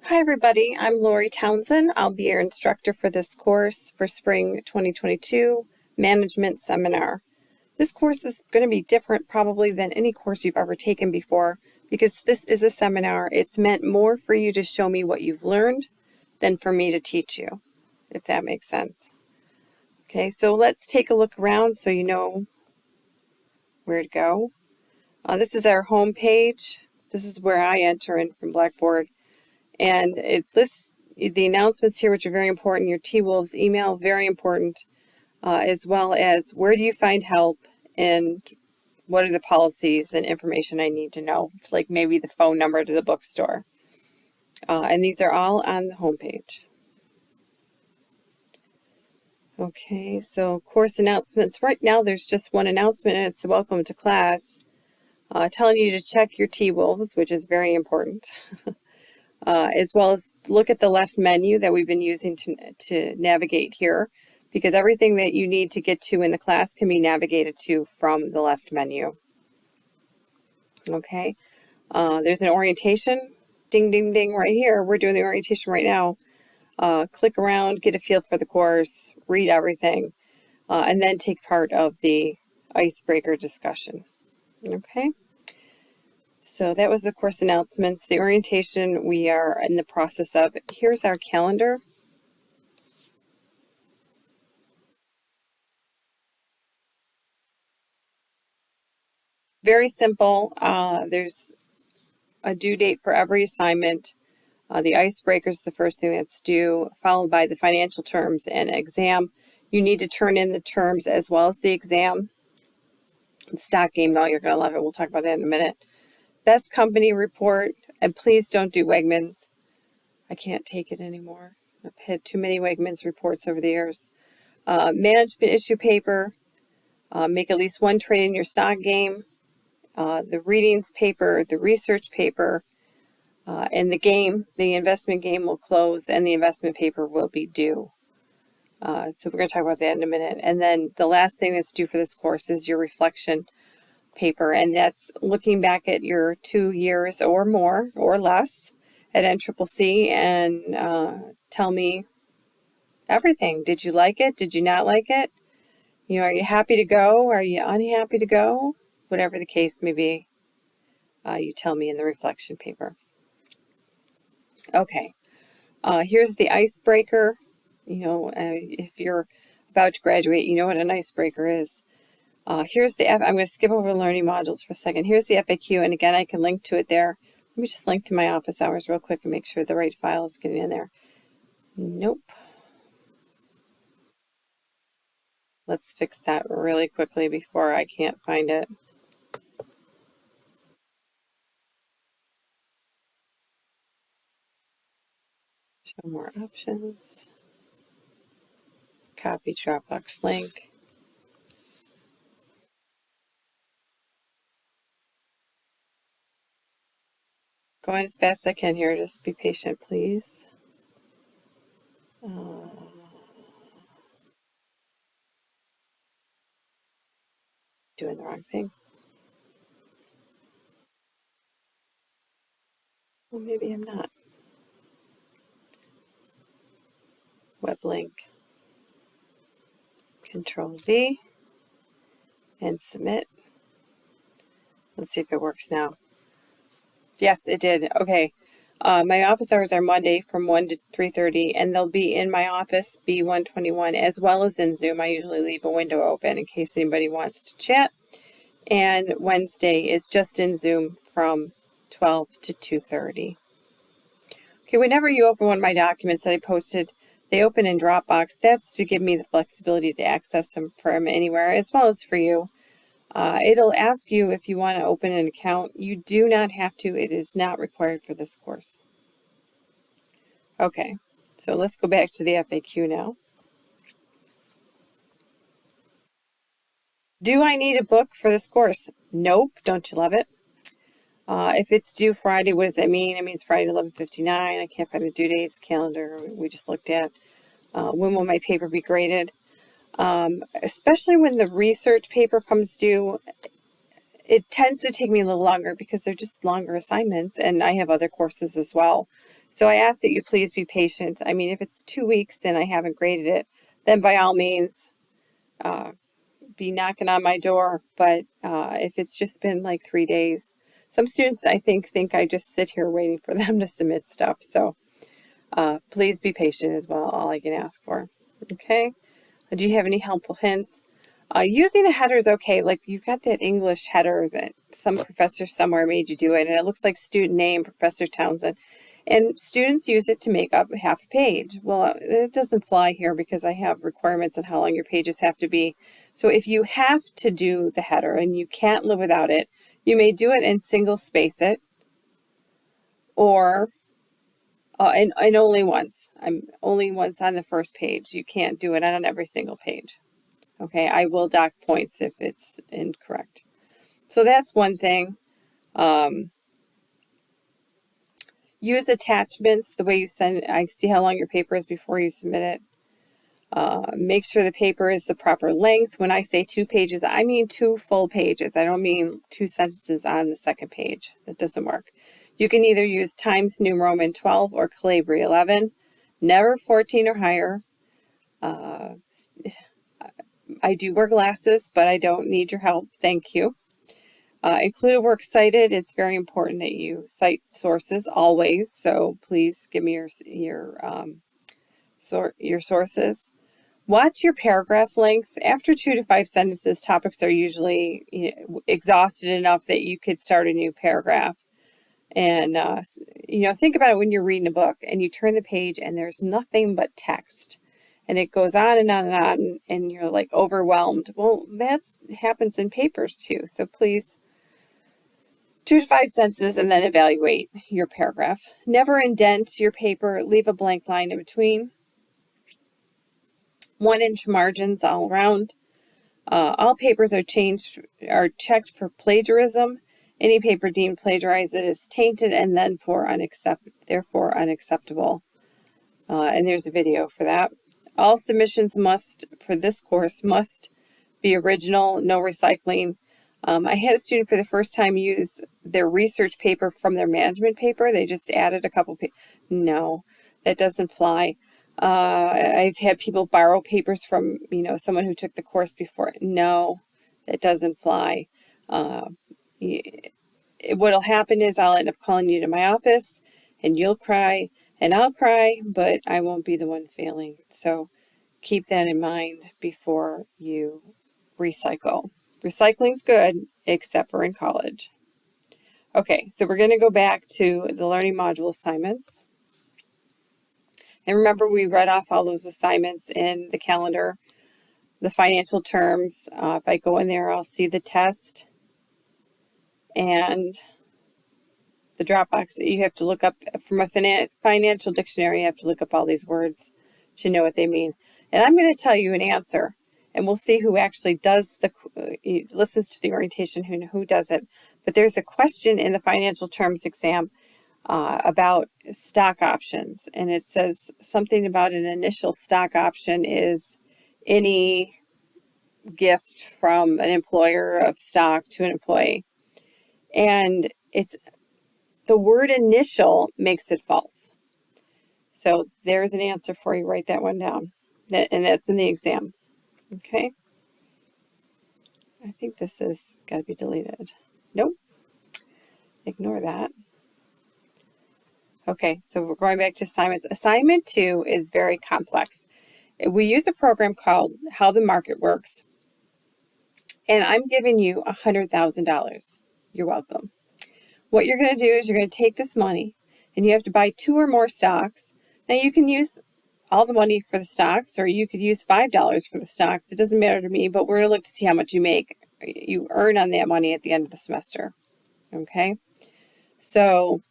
Hi everybody, I'm Lori Townsend. I'll be your instructor for this course for Spring 2022 Management Seminar. This course is going to be different probably than any course you've ever taken before because this is a seminar. It's meant more for you to show me what you've learned than for me to teach you, if that makes sense. Okay, so let's take a look around so you know where to go. This is our home page. This is where I enter in from Blackboard. And it lists the announcements here, which are very important. Your T-Wolves email, very important, as well as where do you find help and what are the policies and information I need to know, like maybe the phone number to the bookstore. And these are all on the homepage. Okay, so course announcements. Right now there's just one announcement, and it's the welcome to class, telling you to check your T-Wolves, which is very important. As well as look at the left menu that we've been using to navigate here, because everything that you need to get to in the class can be navigated to from the left menu. Okay, there's an orientation, ding, ding, ding, right here. We're doing the orientation right now. Click around, get a feel for the course, read everything, and then take part of the icebreaker discussion. Okay. So that was the course announcements. The orientation we are in the process of. Here's our calendar. Very simple. There's a due date for every assignment. The icebreaker is the first thing that's due, followed by the financial terms and exam. You need to turn in the terms as well as the exam. The stock game, though, you're going to love it. We'll talk about that in a minute. Best company report, and please don't do Wegmans. I can't take it anymore. I've had too many Wegmans reports over the years. Management issue paper. Make at least one trade in your stock game. The readings paper, the research paper, and the investment game will close and the investment paper will be due. So we're going to talk about that in a minute. And then the last thing that's due for this course is your reflection paper, and that's looking back at your 2 years or more or less at NCCC and tell me everything. Did you like it? Did you not like it? You know, are you happy to go? Are you unhappy to go? Whatever the case may be, you tell me in the reflection paper. Okay, here's the icebreaker. You know, if you're about to graduate, you know what an icebreaker is. Here's the I'm going to skip over the learning modules for a second. Here's the FAQ, and again, I can link to it there. Let me just link to my office hours real quick and make sure the right file is getting in there. Nope. Let's fix that really quickly before I can't find it. Show more options. Copy Dropbox link. Going as fast as I can here. Just be patient, please. Doing the wrong thing. Well, maybe I'm not. Web link. Control V and submit. Let's see if it works now. Yes, it did. Okay. My office hours are Monday from 1 to 3:30, and they'll be in my office, B121, as well as in Zoom. I usually leave a window open in case anybody wants to chat. And Wednesday is just in Zoom from 12 to 2:30. Okay, whenever you open one of my documents that I posted, they open in Dropbox. That's to give me the flexibility to access them from anywhere, as well as for you. It'll ask you if you want to open an account. You do not have to. It is not required for this course. Okay, so let's go back to the FAQ now. Do I need a book for this course? Nope. Don't you love it? If it's due Friday, what does that mean? It means Friday 11:59. I can't find the due dates calendar we just looked at. When will my paper be graded? Especially when the research paper comes due, it tends to take me a little longer because they're just longer assignments, and I have other courses as well. So I ask that you please be patient. I mean, if it's 2 weeks and I haven't graded it, then by all means, be knocking on my door. But if it's just been like 3 days, some students I think I just sit here waiting for them to submit stuff. So please be patient as well. All I can ask for. Okay. Do you have any helpful hints? Using a header is okay. Like you've got that English header that some professor somewhere made you do it, and it looks like student name, Professor Townsend. And students use it to make up half a page. Well, it doesn't fly here because I have requirements on how long your pages have to be. So if you have to do the header and you can't live without it, you may do it and single space it, or and only once. I'm only once on the first page. You can't do it on every single page. Okay, I will dock points if it's incorrect. So that's one thing. Use attachments the way you send it. I see how long your paper is before you submit it. Make sure the paper is the proper length. When I say 2 pages, I mean 2 full pages. I don't mean 2 sentences on the second page. That doesn't work. You can either use Times New Roman 12 or Calabria 11. Never 14 or higher. I do wear glasses, but I don't need your help. Thank you. Include a works cited. It's very important that you cite sources always. So please give me your sources. Watch your paragraph length. After 2 to 5 sentences, topics are usually exhausted enough that you could start a new paragraph. And think about it when you're reading a book and you turn the page and there's nothing but text. And it goes on and on and on, and you're like overwhelmed. Well, that happens in papers too. So please, 2 to 5 sentences and then evaluate your paragraph. Never indent your paper. Leave a blank line in between. 1-inch margins all around. All papers are checked for plagiarism. Any paper deemed plagiarized is tainted and then therefore unacceptable. And there's a video for that. All submissions for this course must be original, no recycling. I had a student for the first time use their research paper from their management paper. They just added a couple No, that doesn't fly. I've had people borrow papers from, someone who took the course before. No, that doesn't fly. What'll happen is I'll end up calling you to my office and you'll cry and I'll cry, but I won't be the one failing. So keep that in mind before you recycle. Recycling's good, except for in college. Okay, so we're going to go back to the learning module assignments. And remember, we read off all those assignments in the calendar, the financial terms. If I go in there, I'll see the test and the drop box. You have to look up from a financial dictionary. You have to look up all these words to know what they mean. And I'm going to tell you an answer, and we'll see who actually listens to the orientation, who does it. But there's a question in the financial terms exam about stock options, and it says something about an initial stock option is any gift from an employer of stock to an employee. And it's the word initial makes it false. So there's an answer for you. Write that one down. And that's in the exam. Okay. I think this has got to be deleted. Nope. Ignore that. Okay, so we're going back to assignments. Assignment 2 is very complex. We use a program called How the Market Works. And I'm giving you $100,000. You're welcome. What you're going to do is you're going to take this money and you have to buy 2 or more stocks. Now you can use all the money for the stocks, or you could use $5 for the stocks. It doesn't matter to me, but we're going to look to see how much you earn on that money at the end of the semester. Okay? So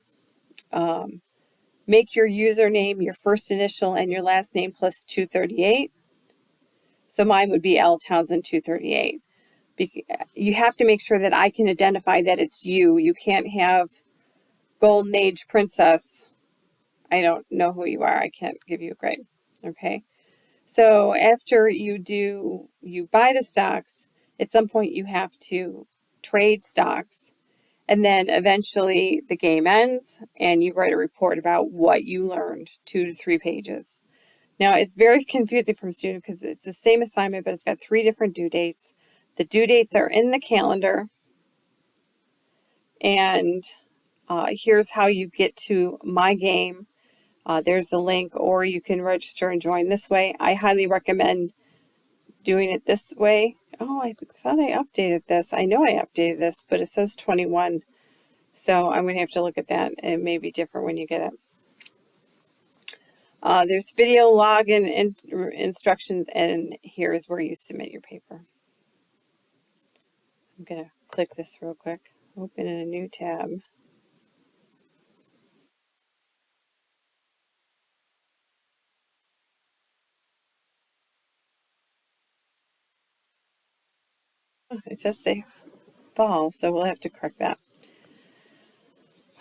make your username your first initial and your last name plus 238. So mine would be L Townsend 238. You have to make sure that I can identify that it's you. You can't have Golden Age Princess. I don't know who you are. I can't give you a grade. Okay. So after you buy the stocks, at some point you have to trade stocks. And then eventually the game ends and you write a report about what you learned, 2 to 3 pages. Now, it's very confusing for a student because it's the same assignment, but it's got 3 different due dates. The due dates are in the calendar, and here's how you get to my game. There's the link, or you can register and join this way. I highly recommend doing it this way. Oh, I thought I updated this. I know I updated this, but it says 21. So I'm going to have to look at that. It may be different when you get it. There's video login instructions, and here is where you submit your paper. I'm going to click this real quick. Open in a new tab. Oh, it does say fall, so we'll have to correct that.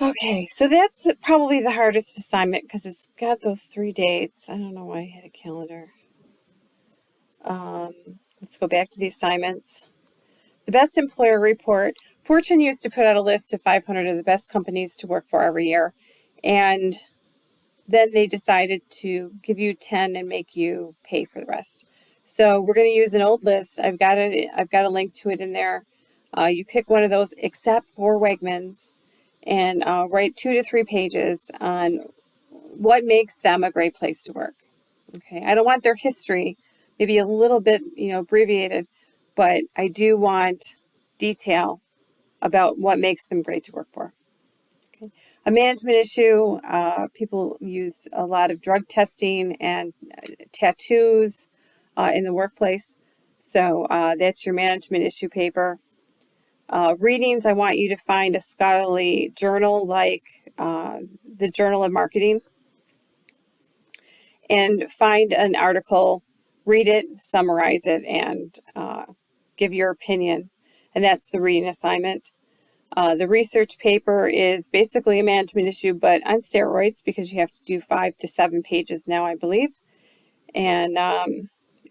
Okay, so that's probably the hardest assignment because it's got those 3 dates. I don't know why I had a calendar. Let's go back to the assignments. The best employer report. Fortune used to put out a list of 500 of the best companies to work for every year, and then they decided to give you 10 and make you pay for the rest. So we're going to use an old list. I've got a link to it in there. You pick one of those, except for Wegmans, and write 2 to 3 pages on what makes them a great place to work. Okay, I don't want their history, maybe a little bit, abbreviated, but I do want detail about what makes them great to work for. Okay. A management issue, people use a lot of drug testing and tattoos in the workplace. So that's your management issue paper. Readings, I want you to find a scholarly journal like the Journal of Marketing, and find an article, read it, summarize it, and give your opinion. And that's the reading assignment. The research paper is basically a management issue, but on steroids because you have to do 5 to 7 pages now, I believe. And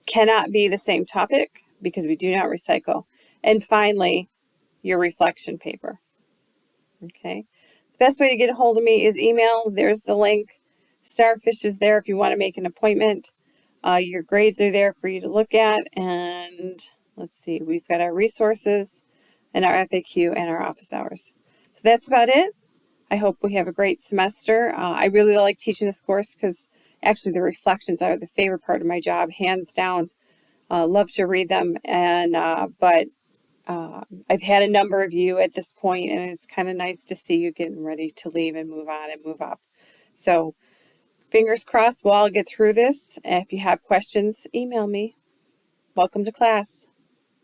cannot be the same topic because we do not recycle. And finally, your reflection paper. Okay. The best way to get a hold of me is email. There's the link. Starfish is there if you want to make an appointment. Your grades are there for you to look at. And let's see, we've got our resources and our FAQ and our office hours. So that's about it. I hope we have a great semester. I really like teaching this course because actually the reflections are the favorite part of my job, hands down. Love to read them, and but I've had a number of you at this point, and it's kind of nice to see you getting ready to leave and move on and move up. So fingers crossed we'll all get through this. If you have questions, email me. Welcome to class.